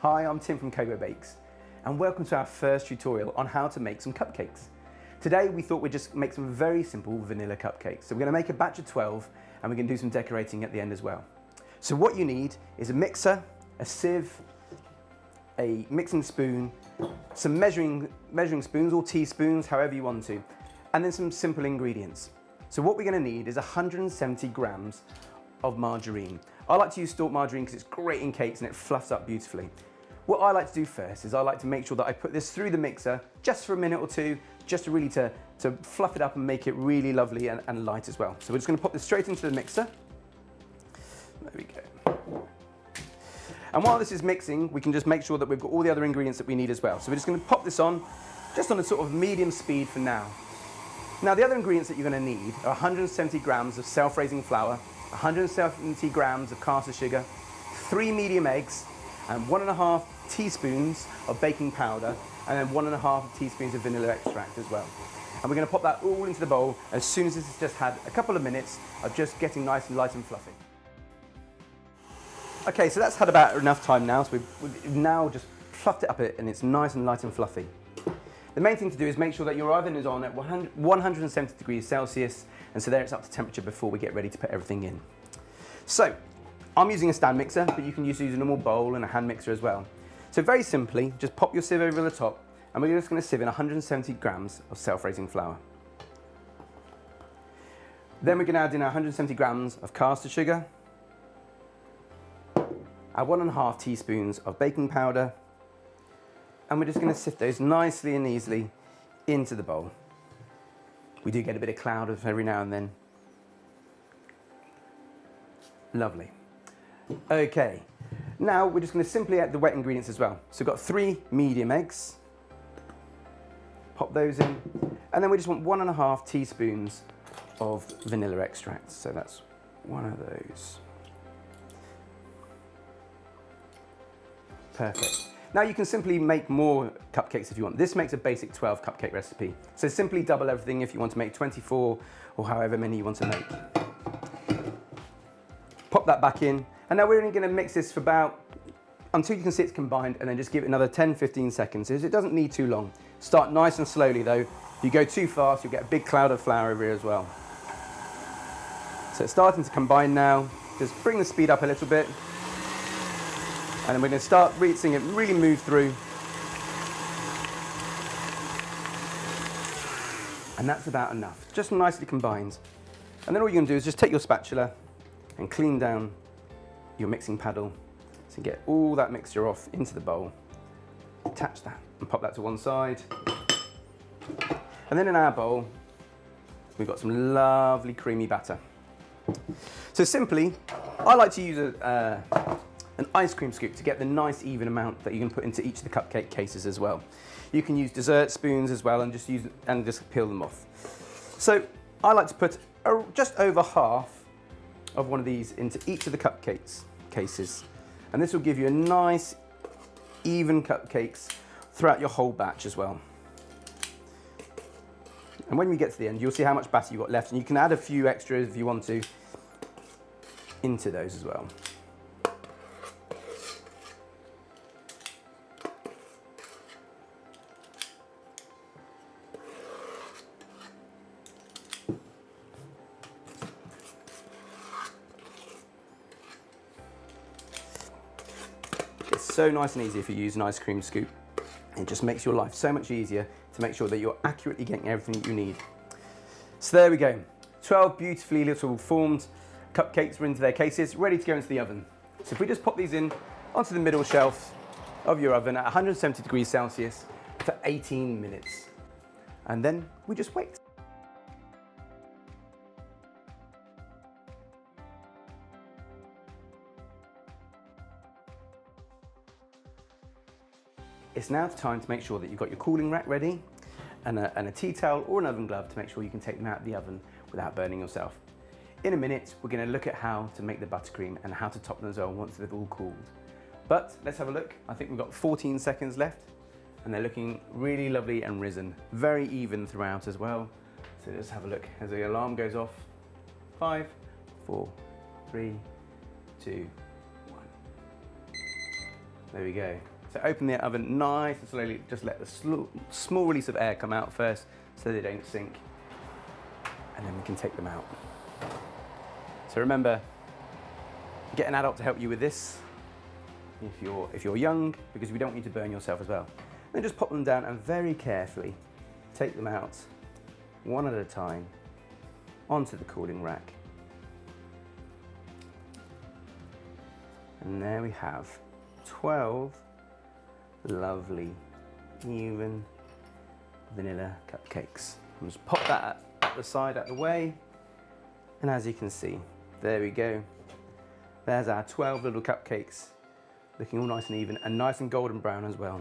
Hi, I'm Tim from Cobo Bakes, and welcome to our first tutorial on how to make some cupcakes. Today we thought we'd just make some very simple vanilla cupcakes. So we're going to make a batch of 12 and we're going to do some decorating at the end as well. So what you need is a mixer, a sieve, a mixing spoon, some measuring spoons or teaspoons, however you want to, and then some simple ingredients. So what we're going to need is 170 grams of margarine. I like to use stalk margarine because it's great in cakes and it fluffs up beautifully. What I like to do first is I like to make sure that I put this through the mixer just for a minute or two, just to really to fluff it up and make it really lovely and light as well. So we're just going to pop this straight into the mixer. There we go. And while this is mixing, we can just make sure that we've got all the other ingredients that we need as well. So we're just going to pop this on, just on a sort of medium speed for now. Now the other ingredients that you're going to need are 170 grams of self-raising flour, 170 grams of caster sugar, 3 medium eggs, and 1.5 teaspoons of baking powder, and then 1.5 teaspoons of vanilla extract as well. And we're going to pop that all into the bowl as soon as this has just had a couple of minutes of just getting nice and light and fluffy. Okay, so that's had about enough time now, so we've now just fluffed it up and it's nice and light and fluffy. The main thing to do is make sure that your oven is on at 170 degrees Celsius, and so there it's up to temperature before we get ready to put everything in. So, I'm using a stand mixer, but you can use a normal bowl and a hand mixer as well. So very simply, just pop your sieve over the top, and we're just going to sieve in 170 grams of self-raising flour. Then we're going to add in 170 grams of caster sugar, add 1.5 teaspoons of baking powder, and we're just going to sift those nicely and easily into the bowl. We do get a bit of cloud every now and then. Lovely. Okay, now we're just going to simply add the wet ingredients as well. So we've got 3 medium eggs, pop those in, and then we just want 1.5 teaspoons of vanilla extract. So that's one of those. Perfect. Now you can simply make more cupcakes if you want. This makes a basic 12 cupcake recipe. So simply double everything if you want to make 24 or however many you want to make. Pop that back in. And now we're only going to mix this for until you can see it's combined, and then just give it another 10-15 seconds. It doesn't need too long. Start nice and slowly though. If you go too fast, you'll get a big cloud of flour over here as well. So it's starting to combine now. Just bring the speed up a little bit. And then we're going to start seeing it really move through. And that's about enough, just nicely combined. And then all you're going to do is just take your spatula and clean down your mixing paddle to get all that mixture off into the bowl. Attach that and pop that to one side. And then in our bowl, we've got some lovely creamy batter. So simply, I like to use an ice cream scoop to get the nice even amount that you can put into each of the cupcake cases as well. You can use dessert spoons as well and just peel them off. So I like to put just over half of one of these into each of the cupcakes cases, and this will give you a nice even cupcakes throughout your whole batch as well. And when we get to the end, you'll see how much batter you've got left, and you can add a few extras if you want to into those as well. It's so nice and easy if you use an ice cream scoop. It just makes your life so much easier to make sure that you're accurately getting everything that you need. So there we go. 12 beautifully little formed cupcakes were into their cases, ready to go into the oven. So if we just pop these in onto the middle shelf of your oven at 170 degrees Celsius for 18 minutes. And then we just wait. It's now time to make sure that you've got your cooling rack ready and a tea towel or an oven glove to make sure you can take them out of the oven without burning yourself. In a minute, we're going to look at how to make the buttercream and how to top them as well once they've all cooled. But let's have a look. I think we've got 14 seconds left and they're looking really lovely and risen. Very even throughout as well. So let's have a look as the alarm goes off. 5, 4, 3, 2, 1. There we go. So open the oven nice and slowly, just let the small release of air come out first so they don't sink. And then we can take them out. So remember, get an adult to help you with this if you're young, because we don't want you to burn yourself as well. Then just pop them down and very carefully take them out one at a time onto the cooling rack. And there we have 12 lovely, even vanilla cupcakes. And just pop that at the side, out the way. And as you can see, there we go. There's our 12 little cupcakes, looking all nice and even and nice and golden brown as well.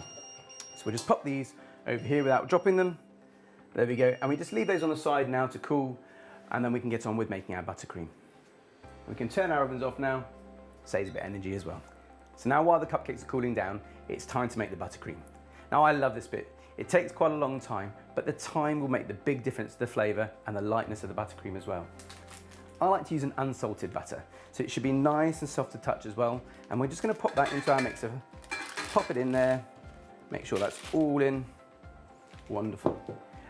So we'll just pop these over here without dropping them. There we go. And we just leave those on the side now to cool, and then we can get on with making our buttercream. We can turn our ovens off now. Saves a bit of energy as well. So now while the cupcakes are cooling down, it's time to make the buttercream. Now I love this bit. It takes quite a long time, but the time will make the big difference to the flavour and the lightness of the buttercream as well. I like to use an unsalted butter, so it should be nice and soft to touch as well. And we're just going to pop that into our mixer. Pop it in there, make sure that's all in. Wonderful.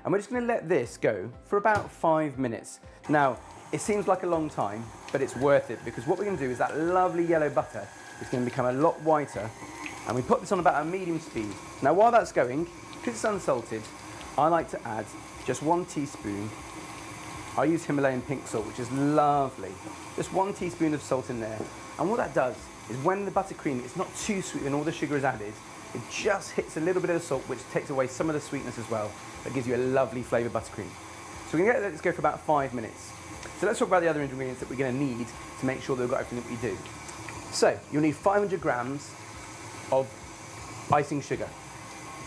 And we're just going to let this go for about 5 minutes. Now, it seems like a long time, but it's worth it, because what we're going to do is that lovely yellow butter is going to become a lot whiter, and we put this on about a medium speed. Now while that's going, because it's unsalted, I like to add just 1 teaspoon. I use Himalayan pink salt, which is lovely. Just 1 teaspoon of salt in there. And what that does is when the buttercream, it's not too sweet and all the sugar is added, it just hits a little bit of the salt, which takes away some of the sweetness as well. That gives you a lovely flavoured buttercream. So we're going to let this go for about 5 minutes. So let's talk about the other ingredients that we're going to need to make sure that we've got everything that we do. So you'll need 500 grams of icing sugar.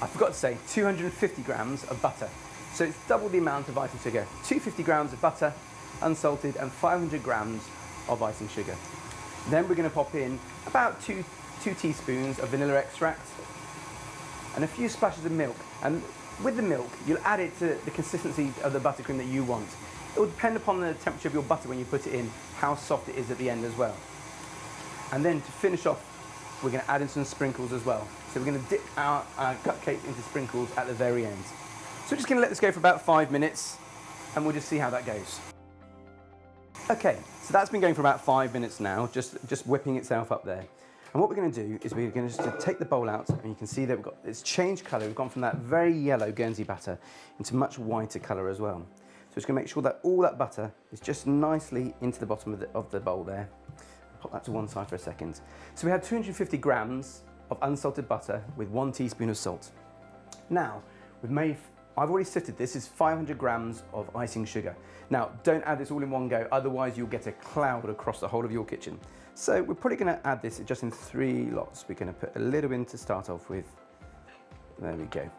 I forgot to say 250 grams of butter. So it's double the amount of icing sugar. 250 grams of butter, unsalted, and 500 grams of icing sugar. Then we're going to pop in about two teaspoons of vanilla extract and a few splashes of milk. And with the milk, you'll add it to the consistency of the buttercream that you want. It will depend upon the temperature of your butter when you put it in, how soft it is at the end as well. And then to finish off, we're going to add in some sprinkles as well. So we're going to dip our cupcake into sprinkles at the very end. So we're just going to let this go for about 5 minutes, and we'll just see how that goes. Okay, so that's been going for about 5 minutes now, just whipping itself up there. And what we're going to do is we're going to just take the bowl out, and you can see that it's changed colour. We've gone from that very yellow Guernsey batter into much whiter colour as well. So just going to make sure that all that butter is just nicely into the bottom of the bowl there. Pop that to one side for a second. So we had 250 grams of unsalted butter with 1 teaspoon of salt. Now, I've already sifted this. Is 500 grams of icing sugar. Now, don't add this all in one go, otherwise you'll get a cloud across the whole of your kitchen. So we're probably going to add this just in 3 lots. We're going to put a little in to start off with. There we go,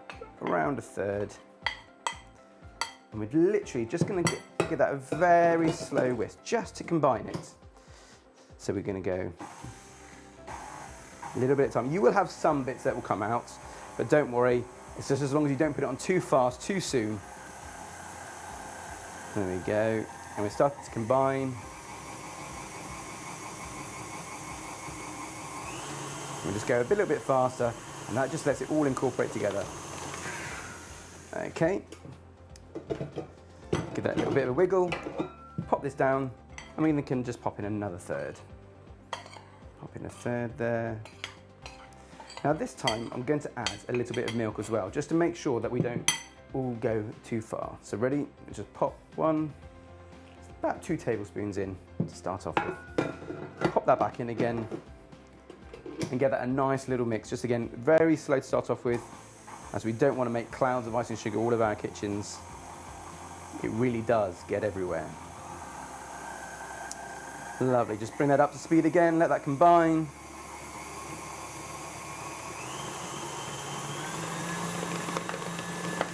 around a third. And we're literally just going to give that a very slow whisk, just to combine it. So we're going to go a little bit at a time. You will have some bits that will come out, but don't worry. It's just as long as you don't put it on too fast, too soon. There we go. And we're starting to combine. We'll just go a little bit faster, and that just lets it all incorporate together. Okay. Give that a little bit of a wiggle. Pop this down. I mean, we can just pop in another third. Pop in a third there. Now this time, I'm going to add a little bit of milk as well, just to make sure that we don't all go too far. So ready? Just pop about 2 tablespoons in to start off with. Pop that back in again, and get that a nice little mix. Just again, very slow to start off with, as we don't want to make clouds of icing sugar all over our kitchens. It really does get everywhere. Lovely, just bring that up to speed again, let that combine.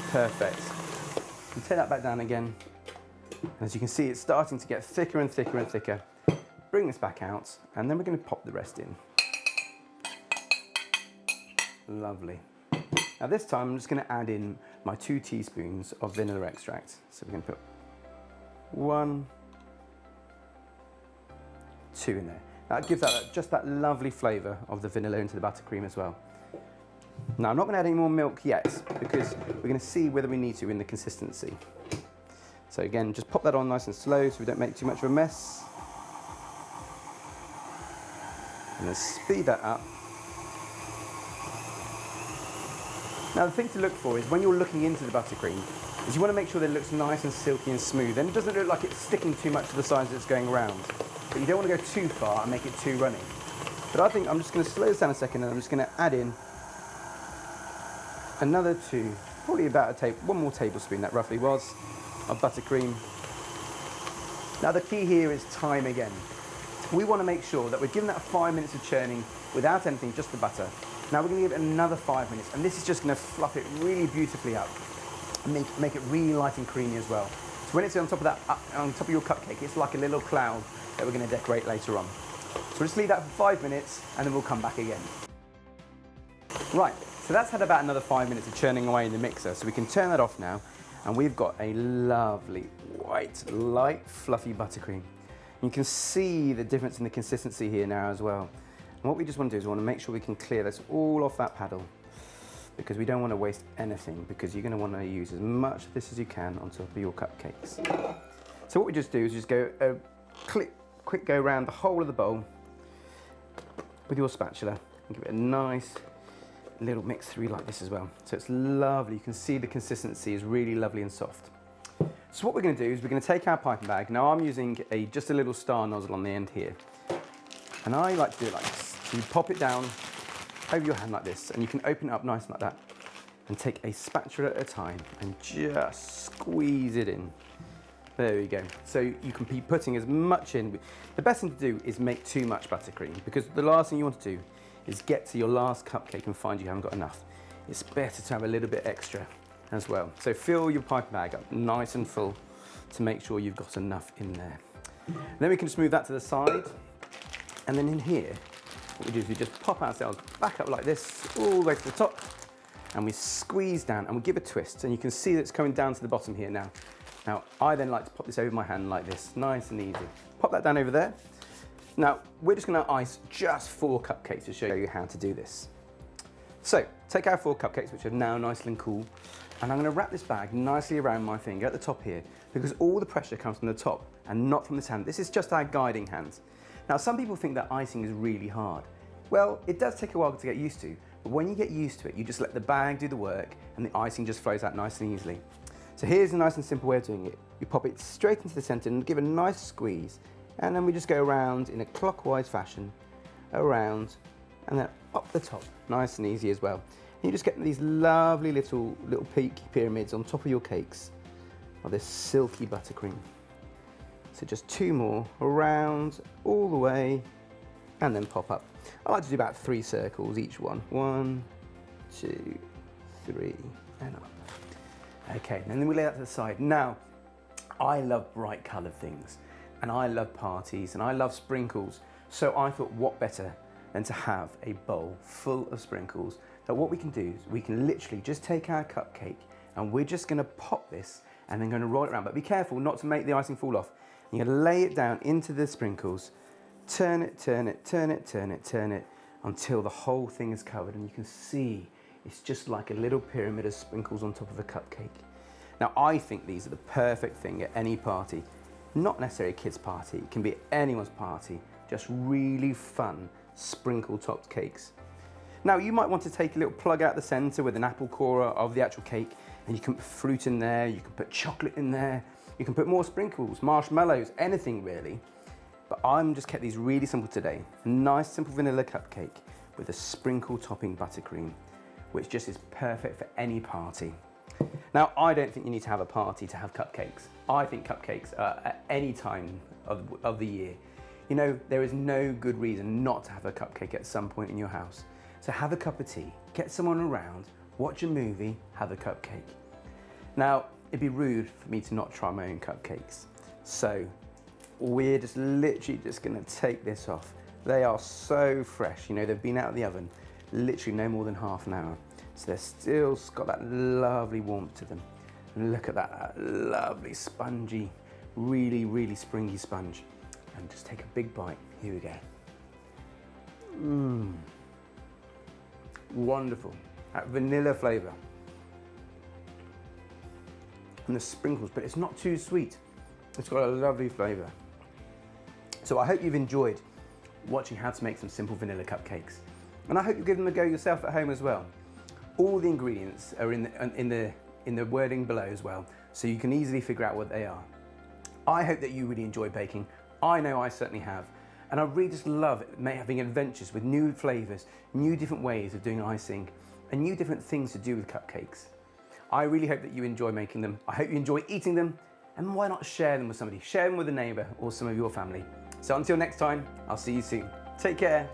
Perfect. And take that back down again. As you can see, it's starting to get thicker and thicker and thicker. Bring this back out, and then we're going to pop the rest in. Lovely. Now this time, I'm just going to add in my 2 teaspoons of vanilla extract. So we're going to put 1, 2 in there. That gives just that lovely flavour of the vanilla into the buttercream as well. Now I'm not going to add any more milk yet because we're going to see whether we need to in the consistency. So again, just pop that on nice and slow so we don't make too much of a mess. And then speed that up. Now the thing to look for is when you're looking into the buttercream, is you want to make sure that it looks nice and silky and smooth, and it doesn't look like it's sticking too much to the sides that it's going around. But you don't want to go too far and make it too runny. But I think I'm just going to slow this down a second, and I'm just going to add in another two, probably about one more tablespoon, that roughly was, of buttercream. Now the key here is time again. We want to make sure that we're giving that 5 minutes of churning without anything, just the butter. Now we're going to give it another 5 minutes, and this is just going to fluff it really beautifully up and make it really light and creamy as well. So when it's on top of that, on top of your cupcake, it's like a little cloud that we're going to decorate later on. So we'll just leave that for 5 minutes, and then we'll come back again. Right, so that's had about another 5 minutes of churning away in the mixer, so we can turn that off now, and we've got a lovely white, light, fluffy buttercream. You can see the difference in the consistency here now as well. And what we just want to do is we want to make sure we can clear this all off that paddle, because we don't want to waste anything, because you're going to want to use as much of this as you can on top of your cupcakes. So what we just do is just go quick go around the whole of the bowl with your spatula and give it a nice little mix through like this as well. So it's lovely. You can see the consistency is really lovely and soft. So what we're going to do is we're going to take our piping bag. Now I'm using just a little star nozzle on the end here, and I like to do it like this. So you pop it down over your hand like this, and you can open it up nice like that, and take a spatula at a time and just squeeze it in. There we go. So you can be putting as much in. The best thing to do is make too much buttercream, because the last thing you want to do is get to your last cupcake and find you haven't got enough. It's better to have a little bit extra as well. So fill your piping bag up nice and full to make sure you've got enough in there. And then we can just move that to the side. And then in here, what we do is we just pop ourselves back up like this, all the way to the top, and we squeeze down and we give a twist. And you can see that it's coming down to the bottom here now. Now, I then like to pop this over my hand like this, nice and easy. Pop that down over there. Now, we're just gonna ice just 4 cupcakes to show you how to do this. So, take our 4 cupcakes, which are now nice and cool, and I'm gonna wrap this bag nicely around my finger at the top here, because all the pressure comes from the top and not from this hand. This is just our guiding hand. Now, some people think that icing is really hard. Well, it does take a while to get used to, but when you get used to it, you just let the bag do the work and the icing just flows out nice and easily. So here's a nice and simple way of doing it. You pop it straight into the center and give a nice squeeze, and then we just go around in a clockwise fashion, around, and then up the top, nice and easy as well. And you just get these lovely little peaky pyramids on top of your cakes of this silky buttercream. So just 2 more, around, all the way, and then pop up. I like to do about 3 circles each one. 1, 2, 3, and up. Okay, and then we lay that to the side. Now, I love bright coloured things, and I love parties, and I love sprinkles. So I thought, what better than to have a bowl full of sprinkles, that what we can do is we can literally just take our cupcake, and we're just gonna pop this, and then gonna roll it around. But be careful not to make the icing fall off. You're gonna lay it down into the sprinkles, turn it, turn it, turn it, turn it, turn it, until the whole thing is covered, and you can see it's just like a little pyramid of sprinkles on top of a cupcake. Now, I think these are the perfect thing at any party. Not necessarily a kid's party, it can be anyone's party. Just really fun, sprinkle-topped cakes. Now, you might want to take a little plug out the center with an apple core of the actual cake, and you can put fruit in there, you can put chocolate in there, you can put more sprinkles, marshmallows, anything really. But I'm just kept these really simple today. A nice, simple vanilla cupcake with a sprinkle topping buttercream, which just is perfect for any party. Now, I don't think you need to have a party to have cupcakes. I think cupcakes are at any time of the year. You know, there is no good reason not to have a cupcake at some point in your house. So have a cup of tea, get someone around, watch a movie, have a cupcake. Now, it'd be rude for me to not try my own cupcakes. So we're just literally just gonna take this off. They are so fresh, you know, they've been out of the oven literally no more than half an hour. So they're still got that lovely warmth to them. And look at that lovely spongy, really, really springy sponge. And just take a big bite. Here we go. Mmm. Wonderful. that vanilla flavour. And the sprinkles, but it's not too sweet. It's got a lovely flavour. So I hope you've enjoyed watching how to make some simple vanilla cupcakes. And I hope you give them a go yourself at home as well. All the ingredients are in the wording below as well, so you can easily figure out what they are. I hope that you really enjoy baking. I know I certainly have. And I really just love having adventures with new flavours, new different ways of doing icing, and new different things to do with cupcakes. I really hope that you enjoy making them. I hope you enjoy eating them, and why not share them with somebody? Share them with a neighbour or some of your family. So until next time, I'll see you soon. Take care.